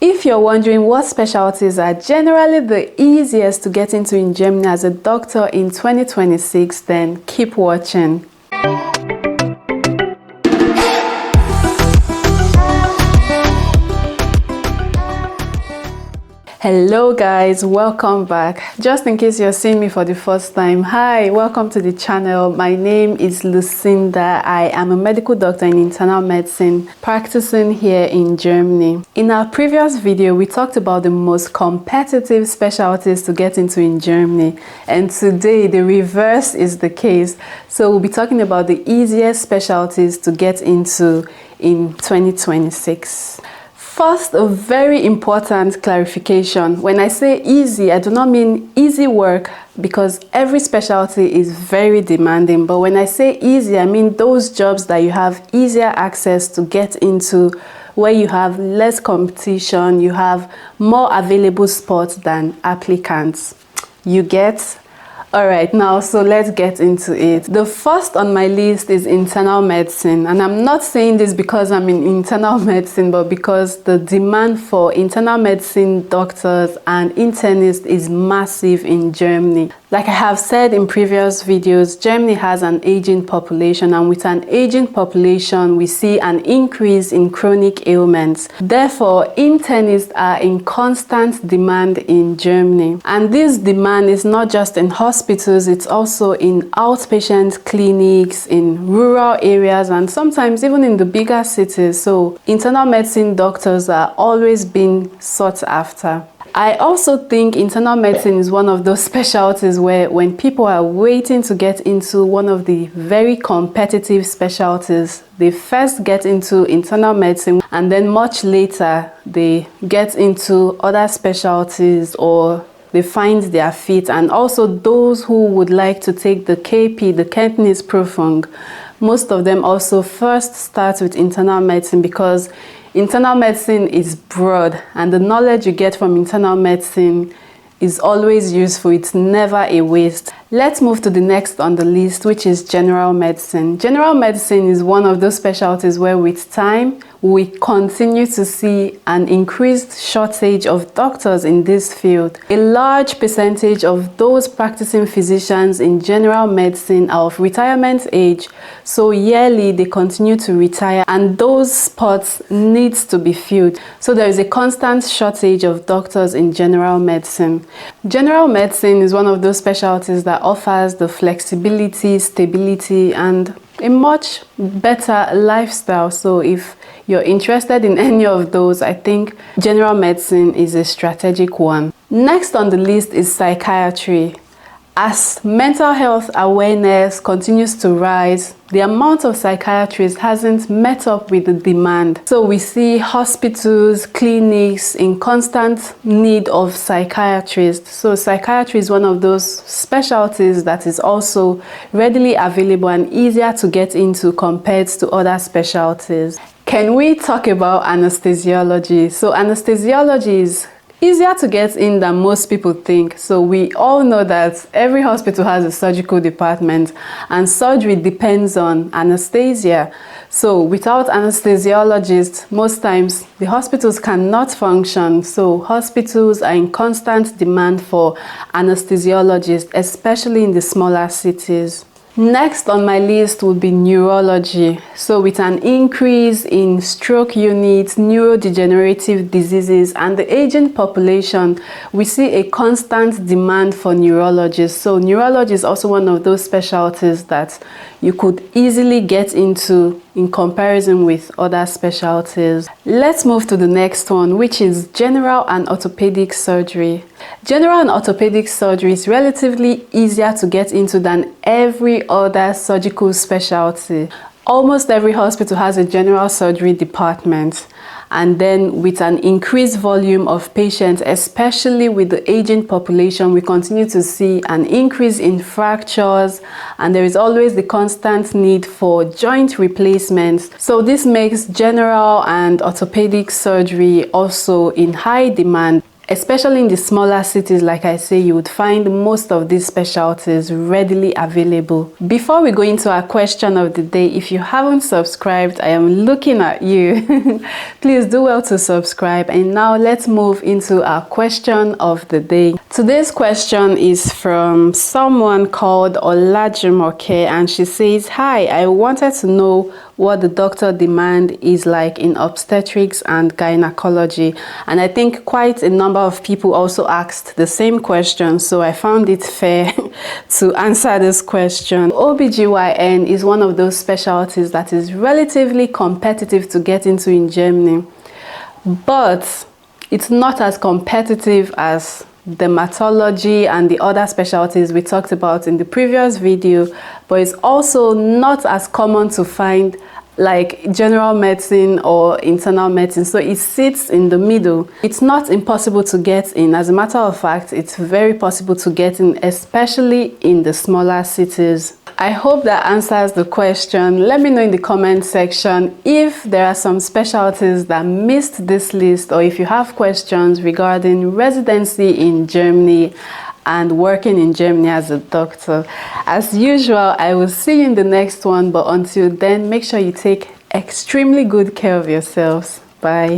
If you're wondering what specialties are generally the easiest to get into in Germany as a doctor in 2026, then keep watching. Hello guys, welcome back. Just in case you're seeing me for the first time, hi, welcome to the channel. My name is Lucinda. I am a medical doctor in internal medicine practicing here in Germany. In our previous video, we talked about the most competitive specialties to get into in Germany, and today the reverse is the case. So we'll be talking about the easiest specialties to get into in 2026. First, a very important clarification. When I say easy, I do not mean easy work, because every specialty is very demanding. But when I say easy, I mean those jobs that you have easier access to get into, where you have less competition, you have more available spots than applicants. You get? Alright, now so let's get into it. The first on my list is internal medicine, and I'm not saying this because I'm in internal medicine, but because the demand for internal medicine doctors and internists is massive in Germany. Like I have said in previous videos, Germany has an aging population, and with an aging population, we see an increase in chronic ailments. Therefore, internists are in constant demand in Germany. And this demand is not just in hospitals, it's also in outpatient clinics, in rural areas, and sometimes even in the bigger cities. So internal medicine doctors are always being sought after. I also think internal medicine is one of those specialties where when people are waiting to get into one of the very competitive specialties, they first get into internal medicine and then much later they get into other specialties, or they find their feet. And also those who would like to take the KP, the Kenntnisprüfung, most of them also first start with internal medicine, because internal medicine is broad and the knowledge you get from internal medicine is always useful. It's never a waste. Let's move to the next on the list, which is general medicine. General medicine is one of those specialties where with time we continue to see an increased shortage of doctors in this field. A large percentage of those practicing physicians in general medicine are of retirement age, so yearly they continue to retire, and those spots need to be filled. So there is a constant shortage of doctors in general medicine. General medicine is one of those specialties that offers the flexibility, stability, and a much better lifestyle. So if you're interested in any of those, I think general medicine is a strategic one. Next on the list is psychiatry. As mental health awareness continues to rise, the amount of psychiatrists hasn't met up with the demand. So we see hospitals, clinics in constant need of psychiatrists. So psychiatry is one of those specialties that is also readily available and easier to get into compared to other specialties. Can we talk about anesthesiology? So anesthesiology is easier to get in than most people think. So we all know that every hospital has a surgical department, and surgery depends on anesthesia. So without anesthesiologists, most times the hospitals cannot function. So hospitals are in constant demand for anesthesiologists, especially in the smaller cities. Next on my list would be neurology. So with an increase in stroke units, neurodegenerative diseases, and the aging population, we see a constant demand for neurologists. So neurology is also one of those specialties that you could easily get into in comparison with other specialties. Let's move to the next one, which is general and orthopedic surgery. General and orthopedic surgery is relatively easier to get into than every other surgical specialty. Almost every hospital has a general surgery department. And then with an increased volume of patients, especially with the aging population, we continue to see an increase in fractures, and there is always the constant need for joint replacements. So this makes general and orthopedic surgery also in high demand. especially in the smaller cities. Like I say, you would find most of these specialties readily available. Before we go into our question of the day, if you haven't subscribed, I am looking at you. Please do well to subscribe. And now let's move into our question of the day. Today's question is from someone called Olajumoke, and she says, hi, I wanted to know what the doctor demand is like in obstetrics and gynecology. And I think quite a number of people also asked the same question, so I found it fair to answer this question. OBGYN is one of those specialties that is relatively competitive to get into in Germany, but it's not as competitive as dermatology and the other specialties we talked about in the previous video, but it's also not as common to find like general medicine or internal medicine, so it sits in the middle. It's not impossible to get in. As a matter of fact, it's very possible to get in, especially in the smaller cities. I hope that answers the question. Let me know in the comment section if there are some specialties that missed this list, or if you have questions regarding residency in Germany and working in Germany as a doctor. As usual, I will see you in the next one, but until then, make sure you take extremely good care of yourselves. Bye.